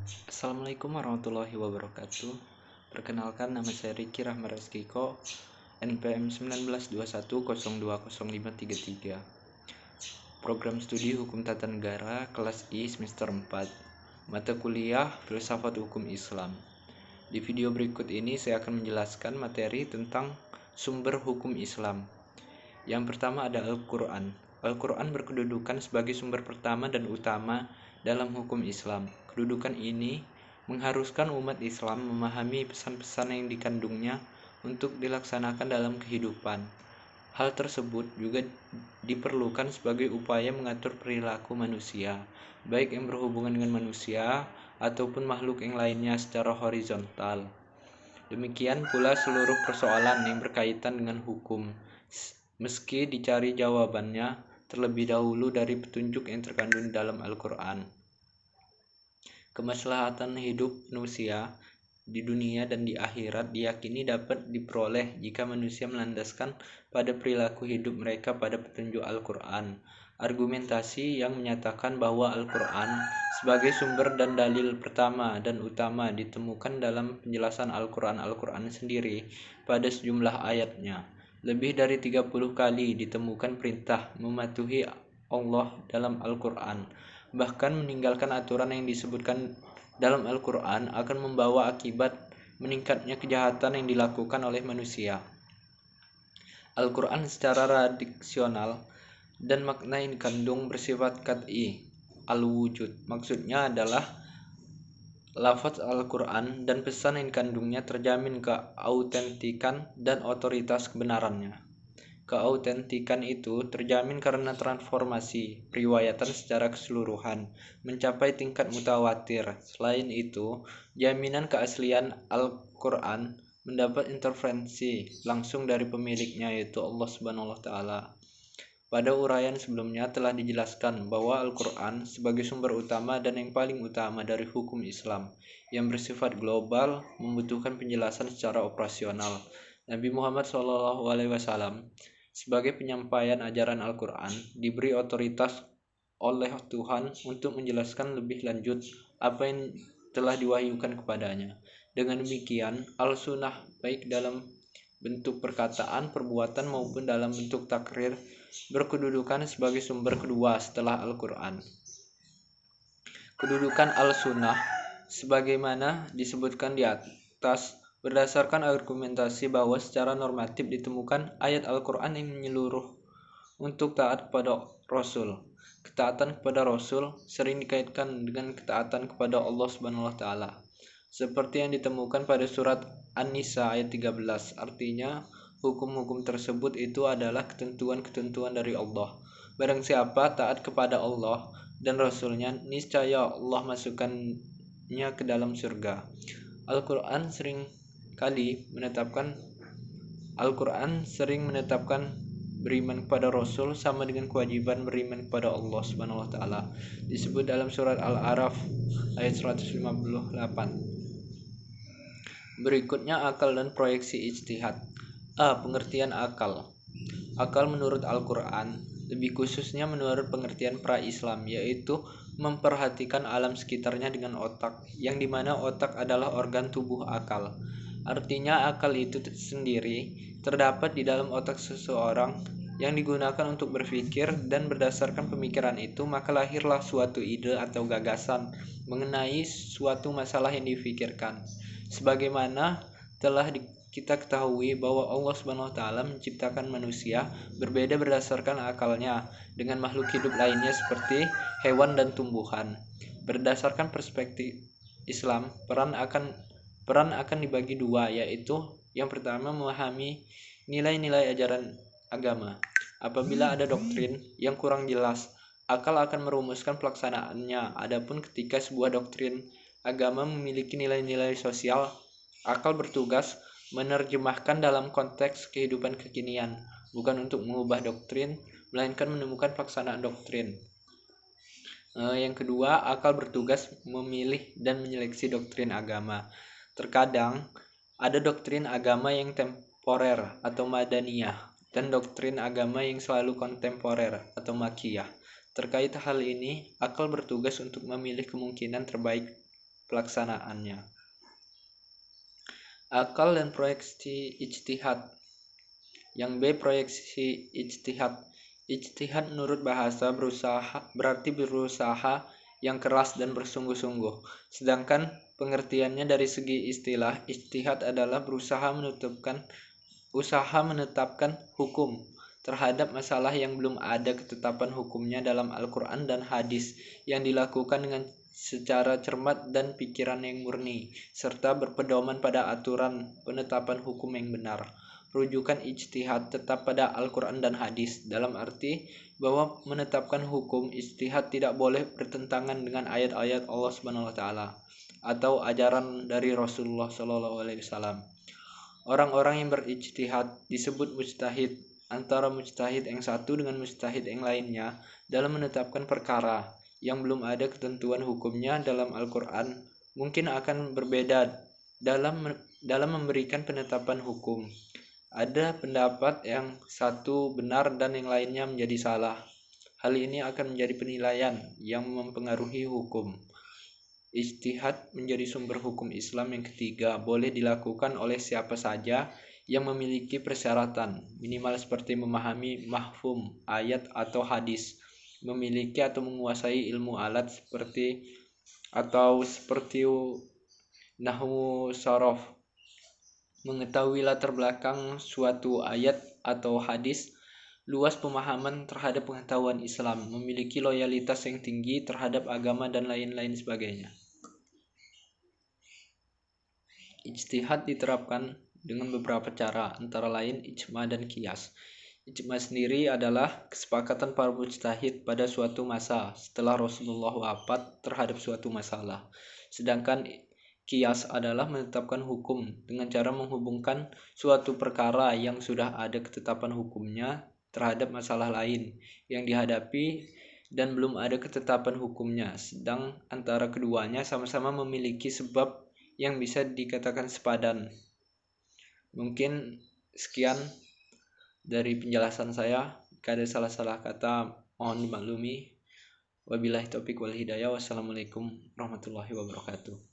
Assalamualaikum warahmatullahi wabarakatuh. Perkenalkan, nama saya Riki Rahmat Rizkiko, NPM 1921020533. Program Studi Hukum Tata Negara kelas I semester 4. Mata kuliah Filsafat Hukum Islam. Di video berikut ini saya akan menjelaskan materi tentang sumber hukum Islam. Yang pertama ada Al-Quran. Al-Quran berkedudukan sebagai sumber pertama dan utama dalam hukum Islam. Kedudukan ini mengharuskan umat Islam memahami pesan-pesan yang dikandungnya untuk dilaksanakan dalam kehidupan. Hal tersebut juga diperlukan sebagai upaya mengatur perilaku manusia, baik yang berhubungan dengan manusia ataupun makhluk yang lainnya secara horizontal. Demikian pula seluruh persoalan yang berkaitan dengan hukum, meski dicari jawabannya terlebih dahulu dari petunjuk yang terkandung dalam Al-Quran. Kemaslahatan hidup manusia di dunia dan di akhirat diyakini dapat diperoleh jika manusia melandaskan pada perilaku hidup mereka pada petunjuk Al-Quran. Argumentasi yang menyatakan bahwa Al-Quran sebagai sumber dan dalil pertama dan utama ditemukan dalam penjelasan Al-Quran sendiri pada sejumlah ayatnya. Lebih dari 30 kali ditemukan perintah mematuhi Allah dalam Al-Quran. Bahkan meninggalkan aturan yang disebutkan dalam Al-Quran akan membawa akibat meningkatnya kejahatan yang dilakukan oleh manusia. Al-Quran secara redaksional dan makna yang dikandung bersifat qat'i al-wujud. Maksudnya adalah lafaz Al-Quran dan pesan yang dikandungnya terjamin keautentikan dan otoritas kebenarannya. Keautentikan itu terjamin karena transformasi periwayatan secara keseluruhan mencapai tingkat mutawatir. Selain itu, jaminan keaslian Al-Quran mendapat intervensi langsung dari pemiliknya, yaitu Allah Subhanahu wa Ta'ala. Pada uraian sebelumnya telah dijelaskan bahwa Al-Quran sebagai sumber utama dan yang paling utama dari hukum Islam yang bersifat global membutuhkan penjelasan secara operasional. Nabi Muhammad SAW sebagai penyampaian ajaran Al-Quran diberi otoritas oleh Tuhan untuk menjelaskan lebih lanjut apa yang telah diwahyukan kepadanya. Dengan demikian, Al-Sunnah baik dalam bentuk perkataan, perbuatan maupun dalam bentuk takrir berkedudukan sebagai sumber kedua setelah Al-Quran. Kedudukan Al-Sunnah sebagaimana disebutkan di atas berdasarkan argumentasi bahwa secara normatif ditemukan ayat Al-Quran yang menyeluruh untuk taat kepada Rasul. Ketaatan kepada Rasul sering dikaitkan dengan ketaatan kepada Allah Subhanahu wa Ta'ala. Seperti yang ditemukan pada surat An-Nisa ayat 13. Artinya, hukum-hukum tersebut itu adalah ketentuan-ketentuan dari Allah. Barang siapa taat kepada Allah dan Rasulnya, niscaya Allah masukkannya ke dalam surga. Al-Quran sering menetapkan beriman kepada Rasul sama dengan kewajiban beriman kepada Allah Subhanahu wa Ta'ala. Disebut dalam surat Al-A'raf ayat 158. Berikutnya akal dan proyeksi ijtihad. Pengertian akal. Akal menurut Al-Quran, lebih khususnya menurut pengertian pra-Islam, yaitu memperhatikan alam sekitarnya dengan otak, yang dimana otak adalah organ tubuh akal. Artinya akal itu sendiri terdapat di dalam otak seseorang yang digunakan untuk berpikir, dan berdasarkan pemikiran itu maka lahirlah suatu ide atau gagasan mengenai suatu masalah yang dipikirkan. Sebagaimana telah kita ketahui bahwa Allah Subhanahu wa Ta'ala menciptakan manusia berbeda berdasarkan akalnya dengan makhluk hidup lainnya seperti hewan dan tumbuhan. Berdasarkan perspektif Islam, peran akan dibagi dua, yaitu yang pertama memahami nilai-nilai ajaran agama. Apabila ada doktrin yang kurang jelas, akal akan merumuskan pelaksanaannya. Adapun ketika sebuah doktrin agama memiliki nilai-nilai sosial, akal bertugas menerjemahkan dalam konteks kehidupan kekinian, bukan untuk mengubah doktrin, melainkan menemukan pelaksanaan doktrin. Yang kedua, akal bertugas memilih dan menyeleksi doktrin agama. Terkadang ada doktrin agama yang temporer atau madaniyah dan doktrin agama yang selalu kontemporer atau makiyah. Terkait hal ini, akal bertugas untuk memilih kemungkinan terbaik pelaksanaannya. Akal dan proyeksi ijtihad. Yang B, proyeksi ijtihad. Ijtihad menurut bahasa berarti berusaha yang keras dan bersungguh-sungguh. Sedangkan pengertiannya dari segi istilah, ijtihad adalah usaha menetapkan hukum terhadap masalah yang belum ada ketetapan hukumnya dalam Al-Quran dan hadis, yang dilakukan dengan secara cermat dan pikiran yang murni, serta berpedoman pada aturan penetapan hukum yang benar. Rujukan ijtihad tetap pada Al-Quran dan hadis, dalam arti bahwa menetapkan hukum ijtihad tidak boleh bertentangan dengan ayat-ayat Allah SWT atau ajaran dari Rasulullah SAW. Orang-orang yang berijtihad disebut mujtahid. Antara mujtahid yang satu dengan mujtahid yang lainnya dalam menetapkan perkara yang belum ada ketentuan hukumnya dalam Al-Quran mungkin akan berbeda dalam memberikan penetapan hukum. Ada pendapat yang satu benar dan yang lainnya menjadi salah. Hal ini akan menjadi penilaian yang mempengaruhi hukum. Ijtihad menjadi sumber hukum Islam yang ketiga, boleh dilakukan oleh siapa saja yang memiliki persyaratan minimal seperti memahami mafhum ayat atau hadis, memiliki atau menguasai ilmu alat seperti nahwu sorof, mengetahui latar belakang suatu ayat atau hadis, luas pemahaman terhadap pengetahuan Islam, memiliki loyalitas yang tinggi terhadap agama dan lain-lain sebagainya. Ijtihad diterapkan dengan beberapa cara, antara lain ijma dan qiyas. Ijma sendiri adalah kesepakatan para mujtahid pada suatu masa setelah Rasulullah wafat terhadap suatu masalah. Sedangkan qiyas adalah menetapkan hukum dengan cara menghubungkan suatu perkara yang sudah ada ketetapan hukumnya terhadap masalah lain yang dihadapi dan belum ada ketetapan hukumnya, sedang antara keduanya sama-sama memiliki sebab yang bisa dikatakan sepadan. Mungkin sekian dari penjelasan saya. Jika ada salah-salah kata mohon dimaklumi. Wabillahi taufiq wal hidayah. Wassalamualaikum warahmatullahi wabarakatuh.